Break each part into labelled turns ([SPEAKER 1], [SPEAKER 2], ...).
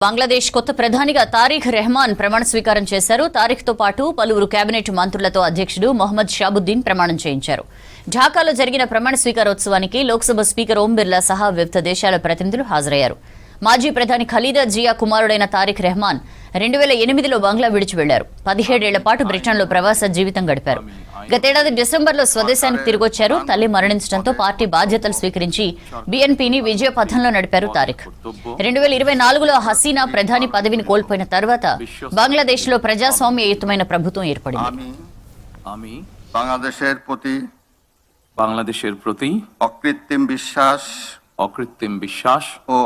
[SPEAKER 1] బంగ్లాదేశ్ కొత్త ప్రధానిగా తారిక్ రెహమాన్ ప్రమాణ స్వీకారం చేశారు. తారిక్ తో పాటు పలువురు కేబినెట్ మంత్రులతో అధ్యక్షుడు మొహమ్మద్ షాబుద్దీన్ ప్రమాణం చేయించారు. ఢాకాలో జరిగిన ప్రమాణ స్వీకారోత్సవానికి లోక్సభ స్పీకర్ ఓం బిర్లా సహా వివిధ దేశాల ప్రతినిధులు హాజరయ్యారు. మాజీ ప్రధాని ఖలీదా జియా కుమారుడైన తారిక్ రెహమాన్ 2008లో బంగ్లా విడిచి వెళ్లారు. 17 ఏళ్ల పాటు బ్రిటన్లో ప్రవాస జీవితం గడిపారు. గతేడాది డిసెంబర్లో స్వదేశానికి తిరిగొచ్చారు. తల్లి మరణించడంతో పార్టీ బాధ్యతలు స్వీకరించి బీఎన్పీని విజయ పథంలో నడిపారు తారిక్. 2024లో హసీనా ప్రధాని పదవిని కోల్పోయిన తర్వాత బంగ్లాదేశ్లో ప్రజాస్వామ్యయుతమైన ప్రభుత్వం ఏర్పడింది.
[SPEAKER 2] বাংলাদেশের প্রতি অকৃত্রিম বিশ্বাস
[SPEAKER 3] ও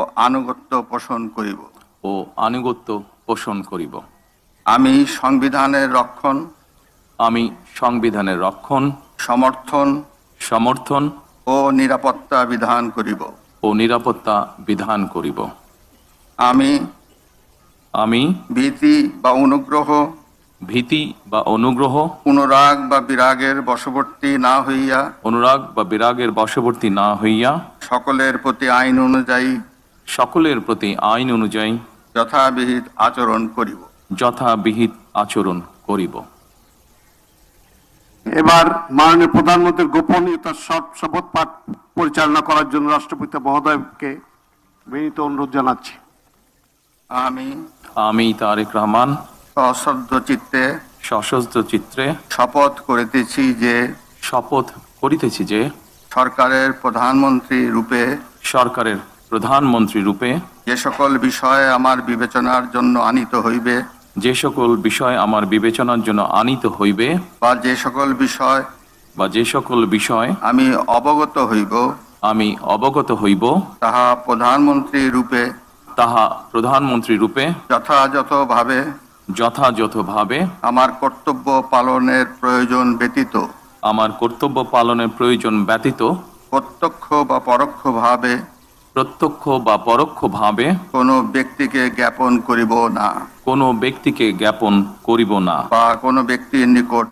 [SPEAKER 3] আনুগত্য পোষণ করিব।
[SPEAKER 2] আমি সংবিধানের রক্ষণ সমর্থন
[SPEAKER 3] ও নিরাপত্তা বিধান করিব।
[SPEAKER 2] আমি
[SPEAKER 3] ভীতি বা অনুগ্রহ অনুরাগ বা বিরাগের বশবর্তী না হইয়া সকলের প্রতি আইন অনুযায়ী যথাবিহিত আচরণ করিব।
[SPEAKER 4] এবার মাননীয় প্রধানমন্ত্রীর গোপনীয়তার শপথ পাঠ পরিচালনা করার জন্য রাষ্ট্রপতি মহোদয়কে বিনীত অনুরোধ জানাচ্ছি।
[SPEAKER 2] আমি তারেক রহমান
[SPEAKER 3] সশ্রদ্ধ চিত্তে
[SPEAKER 2] শপথ করিতেছি যে
[SPEAKER 3] সরকারের প্রধানমন্ত্রী রূপে
[SPEAKER 2] যে সকল বিষয় আমার বিবেচনার জন্য আনিত হইবে
[SPEAKER 3] বা যে সকল বিষয়
[SPEAKER 2] আমি অবগত হইব
[SPEAKER 3] তাহা প্রধানমন্ত্রী রূপে
[SPEAKER 2] যথাযথভাবে
[SPEAKER 3] আমার কর্তব্য পালনের প্রয়োজন ব্যতীত প্রত্যক্ষ বা পরোক্ষভাবে কোনো ব্যক্তিকে জ্ঞাপন করিব না
[SPEAKER 2] বা কোনো ব্যক্তির নিকট